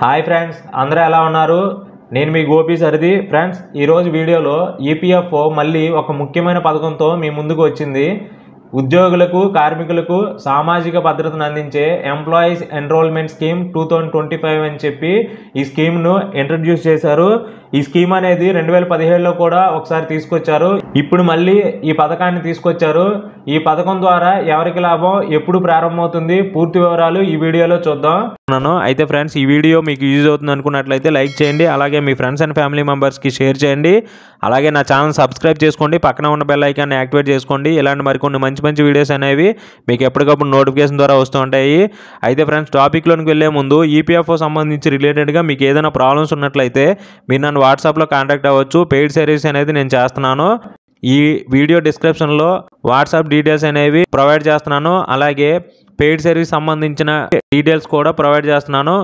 Hi friends, అందరూ ఎలా ఉన్నారు? నేను మీ గోపి సరిది. ఫ్రెండ్స్, ఈరోజు వీడియోలో ఈపీఎఫ్ఓ మళ్ళీ ఒక ముఖ్యమైన పథకంతో మీ ముందుకు వచ్చింది. ఉద్యోగులకు, కార్మికులకు సామాజిక భద్రతను అందించే ఎంప్లాయీస్ ఎన్రోల్మెంట్ స్కీమ్ 2025 అని చెప్పి ఈ స్కీమ్ను ఇంట్రడ్యూస్ చేశారు. ఈ స్కీమ్ అనేది 2017లో కూడా ఒకసారి తీసుకొచ్చారు. ఇప్పుడు మళ్ళీ ఈ పథకాన్ని తీసుకొచ్చారు. ఈ పథకం ద్వారా ఎవరికి లాభం, ఎప్పుడు ప్రారంభమవుతుంది, పూర్తి వివరాలు ఈ వీడియోలో చూద్దాం. అయితే ఫ్రెండ్స్, ఈ వీడియో మీకు యూజ్ అవుతుంది అనుకున్నట్లయితే లైక్ చేయండి, అలాగే మీ ఫ్రెండ్స్ అండ్ ఫ్యామిలీ మెంబర్స్కి షేర్ చేయండి, అలాగే నా ఛానల్ సబ్స్క్రైబ్ చేసుకోండి, పక్కన ఉన్న బెల్ ఐకాన్ని యాక్టివేట్ చేసుకోండి. ఇలాంటి మరికొన్ని మంచి వీడియోస్ అనేవి మీకు ఎప్పటికప్పుడు నోటిఫికేషన్ ద్వారా వస్తూ ఉంటాయి. అయితే ఫ్రెండ్స్, టాపిక్లోకి వెళ్ళే ముందు ఈపీఎఫ్ఓ సంబంధించి రిలేటెడ్గా మీకు ఏదైనా ప్రాబ్లమ్స్ ఉన్నట్లయితే మీరు నన్ను వాట్సాప్లో కాంటాక్ట్ అవ్వచ్చు. పెయిడ్ సర్వీస్ అనేది నేను చేస్తున్నాను. ఈ వీడియో డిస్క్రిప్షన్లో వాట్సాప్ డీటెయిల్స్ అనేవి ప్రొవైడ్ చేస్తున్నాను, అలాగే పెయిడ్ సర్వీస్ సంబంధించిన డీటెయిల్స్ కూడా ప్రొవైడ్ చేస్తున్నాను.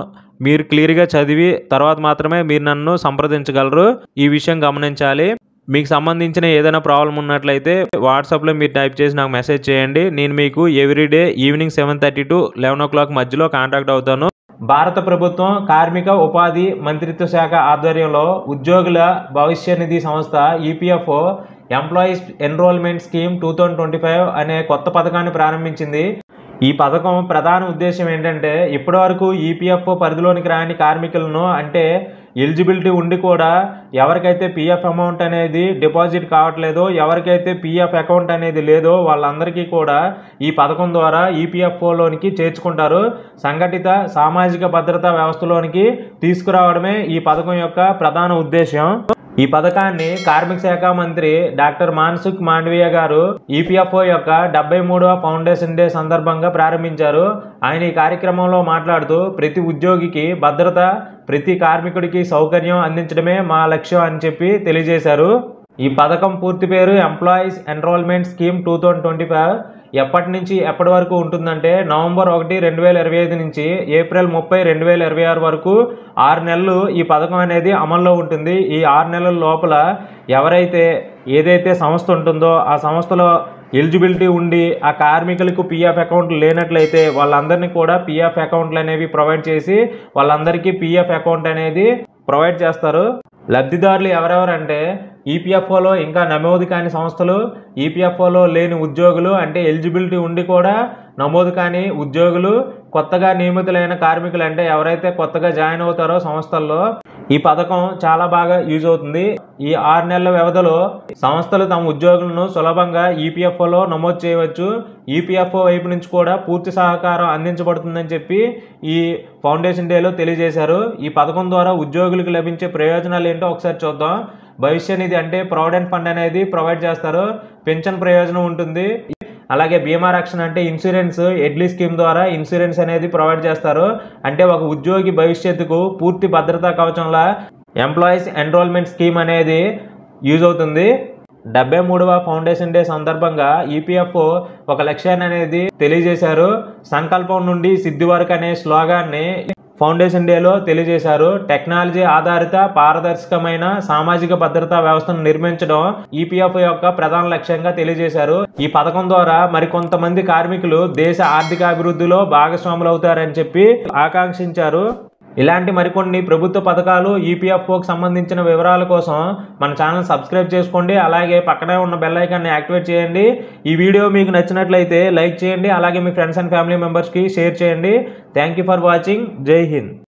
మీరు క్లియర్గా చదివి తర్వాత మాత్రమే మీరు నన్ను సంప్రదించగలరు. ఈ విషయం గమనించాలి. మీకు సంబంధించిన ఏదైనా ప్రాబ్లం ఉన్నట్లయితే వాట్సాప్లో మీరు టైప్ చేసి నాకు మెసేజ్ చేయండి. నేను మీకు ఎవ్రీడే ఈవినింగ్ 7:30 to 11 o'clock మధ్యలో కాంటాక్ట్ అవుతాను. భారత ప్రభుత్వం కార్మిక ఉపాధి మంత్రిత్వ శాఖ ఆధ్వర్యంలో ఉద్యోగుల భవిష్య నిధి సంస్థ ఈపీఎఫ్ఓ ఎంప్లాయీస్ ఎన్రోల్మెంట్ స్కీమ్ 2025 అనే కొత్త పథకాన్ని ప్రారంభించింది. ఈ పథకం ప్రధాన ఉద్దేశం ఏంటంటే, ఇప్పటివరకు ఈపీఎఫ్ఓ పరిధిలోనికి రాని కార్మికులను, అంటే ఎలిజిబిలిటీ ఉండి కూడా ఎవరికైతే పీఎఫ్ అమౌంట్ అనేది డిపాజిట్ కావట్లేదో, ఎవరికైతే పీఎఫ్ అకౌంట్ అనేది లేదో వాళ్ళందరికీ కూడా ఈ పథకం ద్వారా ఈపీఎఫ్ఓలోనికి చేర్చుకుంటారు. సంఘటిత సామాజిక భద్రతా వ్యవస్థలోనికి తీసుకురావడమే ఈ పథకం యొక్క ప్రధాన ఉద్దేశం. ఈ పథకాన్ని కార్మిక శాఖ మంత్రి డాక్టర్ మాన్సుఖ్ మాండవీయ గారు ఈపీఎఫ్ఓ యొక్క 73వ ఫౌండేషన్ డే సందర్భంగా ప్రారంభించారు. ఆయన ఈ కార్యక్రమంలో మాట్లాడుతూ, ప్రతి ఉద్యోగికి భద్రత, ప్రతి కార్మికుడికి సౌకర్యం అందించడమే మా లక్ష్యం అని చెప్పి తెలియజేశారు. ఈ పథకం పూర్తి పేరు ఎంప్లాయీస్ ఎన్రోల్మెంట్ స్కీమ్ 2025. ఎప్పటి నుంచి ఎప్పటి వరకు ఉంటుందంటే, నవంబర్ 1, 2025 నుంచి ఏప్రిల్ 30, 2026 వరకు 6 నెలలు ఈ పథకం అనేది అమల్లో ఉంటుంది. ఈ 6 నెలల లోపల ఎవరైతే ఏదైతే సంస్థ ఉంటుందో ఆ సంస్థలో ఎలిజిబిలిటీ ఉండి ఆ కార్మికులకు పీఎఫ్ అకౌంట్లు లేనట్లయితే వాళ్ళందరినీ కూడా పీఎఫ్ అకౌంట్లు అనేవి ప్రొవైడ్ చేసి వాళ్ళందరికీ పీఎఫ్ అకౌంట్ అనేది ప్రొవైడ్ చేస్తారు. లబ్ధిదారులు ఎవరెవరంటే, ఈపీఎఫ్ఓలో ఇంకా నమోదు కాని సంస్థలు, ఈపీఎఫ్ఓలో లేని ఉద్యోగులు, అంటే ఎలిజిబిలిటీ ఉండి కూడా నమోదు కాని ఉద్యోగులు, కొత్తగా నియమితులైన కార్మికులు, అంటే ఎవరైతే కొత్తగా జాయిన్ అవుతారో సంస్థల్లో ఈ పథకం చాలా బాగా యూజ్ అవుతుంది. ఈ 6 నెలల వ్యవధిలో సంస్థలు తమ ఉద్యోగులను సులభంగా ఈపీఎఫ్ఓలో నమోదు చేయవచ్చు. ఈపీఎఫ్ఓ వైపు నుంచి కూడా పూర్తి సహకారం అందించబడుతుందని చెప్పి ఈ ఫౌండేషన్ డేలో తెలియజేశారు. ఈ పథకం ద్వారా ఉద్యోగులకు లభించే ప్రయోజనాలు ఏంటో ఒకసారి చూద్దాం. భవిష్య నిధి అంటే ప్రావిడెంట్ ఫండ్ అనేది ప్రొవైడ్ చేస్తారు. పెన్షన్ ప్రయోజనం ఉంటుంది. అలాగే బీమా రక్షణ అంటే ఇన్సూరెన్స్, ఎడ్లీ స్కీమ్ ద్వారా ఇన్సూరెన్స్ అనేది ప్రొవైడ్ చేస్తారు. అంటే ఒక ఉద్యోగి భవిష్యత్తుకు పూర్తి భద్రతా కవచంలా ఎంప్లాయీస్ ఎన్రోల్మెంట్ స్కీమ్ అనేది యూజ్ అవుతుంది. 73వ ఫౌండేషన్ డే సందర్భంగా ఈపీఎఫ్ఓ ఒక లక్ష్యాన్ని అనేది తెలియజేశారు. సంకల్పం నుండి సిద్ధి వరకు అనే స్లోగాన్ని ఫౌండేషన్ డేలో తెలియజేశారు. టెక్నాలజీ ఆధారిత పారదర్శకమైన సామాజిక భద్రతా వ్యవస్థను నిర్మించడం ఈపీఎఫ్ఓ యొక్క ప్రధాన లక్ష్యంగా తెలియజేశారు. ఈ పథకం ద్వారా మరికొంతమంది కార్మికులు దేశ ఆర్థిక అభివృద్ధిలో భాగస్వాములు అవుతారని చెప్పి ఆకాంక్షించారు. ఇలాంటి మరికొన్ని ప్రభుత్వ పథకాలు, ఈపీఎఫ్ఓకి సంబంధించిన వివరాల కోసం మన ఛానల్ సబ్స్క్రైబ్ చేసుకోండి, అలాగే పక్కనే ఉన్న బెల్ ఐకాన్ని యాక్టివేట్ చేయండి. ఈ వీడియో మీకు నచ్చినట్లయితే లైక్ చేయండి, అలాగే మీ ఫ్రెండ్స్ అండ్ ఫ్యామిలీ మెంబర్స్కి షేర్ చేయండి. Thank you for watching. జై హింద్.